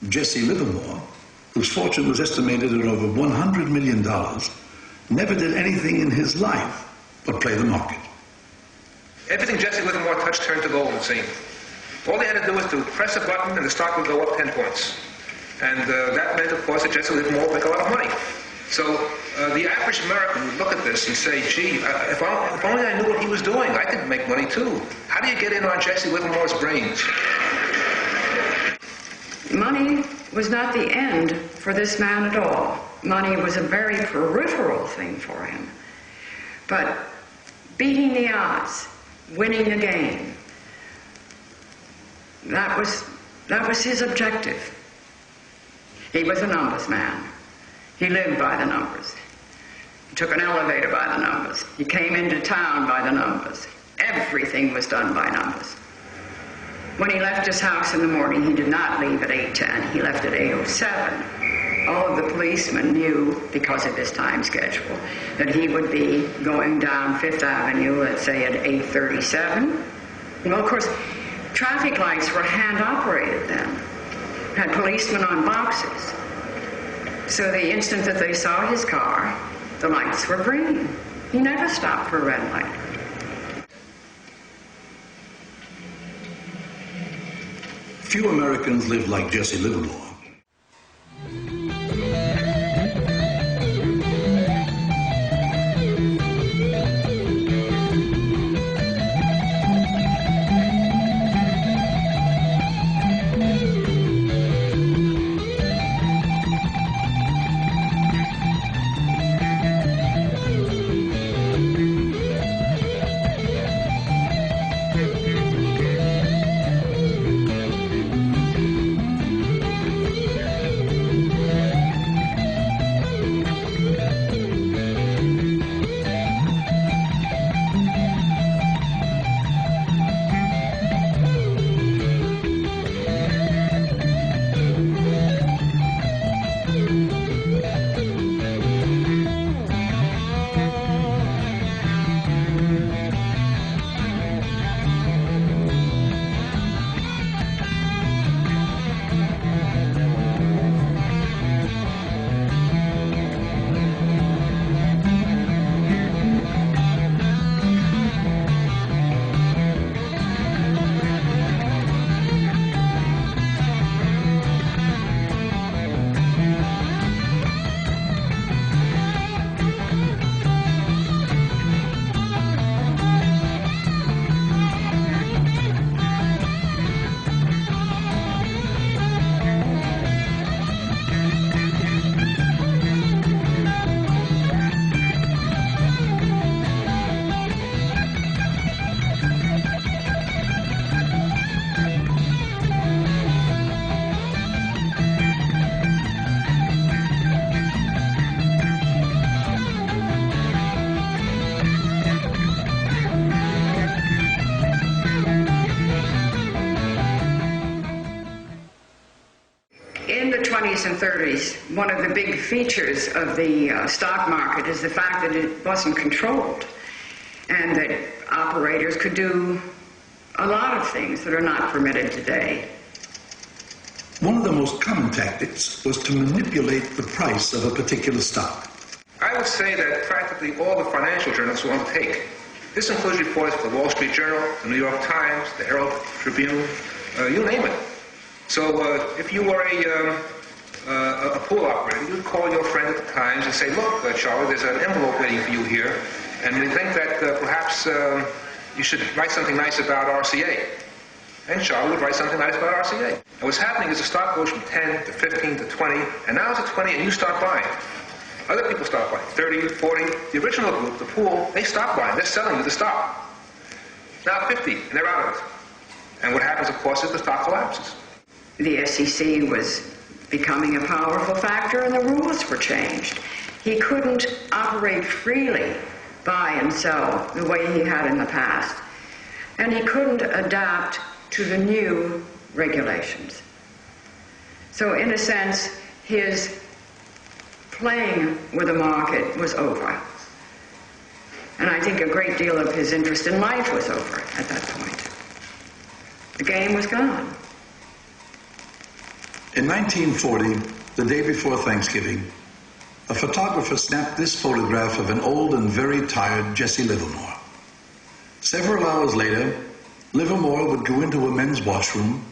Jesse Livermore, whose fortune was estimated at over $100 million, never did anything in his life but play the market. Everything Jesse Livermore touched turned to gold, it seemed. All they had to do was to press a button and the stock would go up 10 points. And that meant, of course, that Jesse Livermore would make a lot of money. So the average American would look at this and say, gee, if only I knew what he was doing, I could make money too. How do you get in on Jesse Livermore's brains? Money was not the end for this man at all. Money was a very peripheral thing for him. But beating the odds, winning a game, that was his objective. He was a numbers man. He lived by the numbers. He took an elevator by the numbers. He came into town by the numbers. Everything was done by numbers. When he left his house in the morning, he did not leave at 8:10. He left at 8:07. All of the policemen knew, because of his time schedule, that he would be going down Fifth Avenue, let's say at 8:37. Well, of course, traffic lights were hand-operated then. Had policemen on boxes. So the instant that they saw his car, the lights were green. He never stopped for a red light. Few Americans lived like Jesse Livermore. And 30s, one of the big features of the stock market is the fact that it wasn't controlled and that operators could do a lot of things that are not permitted today. One of the most common tactics was to manipulate the price of a particular stock. I would say that practically all the financial journals were on the take. This includes reports for the Wall Street Journal, the New York Times, the Herald Tribune, you name it. So if you were a pool operator, you'd call your friend at the Times and say, look, Charlie, there's an envelope waiting for you here, and we think that perhaps you should write something nice about RCA. And Charlie would write something nice about RCA. And what's happening is the stock goes from 10 to 15 to 20, and now it's at 20 and you start buying. Other people start buying, 30, 40. The original group, the pool, they stop buying. They're selling you the stock. Now 50, and they're out of it. And what happens, of course, is the stock collapses. The SEC was becoming a powerful factor, and the rules were changed. He couldn't operate freely, buy and sell, the way he had in the past. And he couldn't adapt to the new regulations. So in a sense, his playing with the market was over. And I think a great deal of his interest in life was over at that point. The game was gone. In 1940, the day before Thanksgiving, a photographer snapped this photograph of an old and very tired Jesse Livermore. Several hours later, Livermore would go into a men's washroom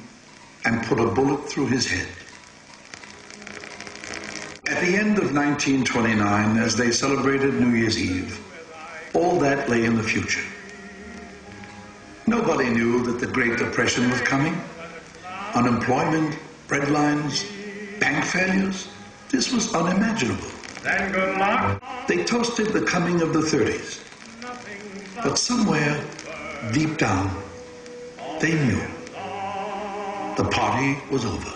and put a bullet through his head. At the end of 1929, as they celebrated New Year's Eve, all that lay in the future. Nobody knew that the Great Depression was coming. Unemployment, breadlines, bank failures, this was unimaginable. Then good luck. They toasted the coming of the 30s. But somewhere, deep down, they knew. The party was over.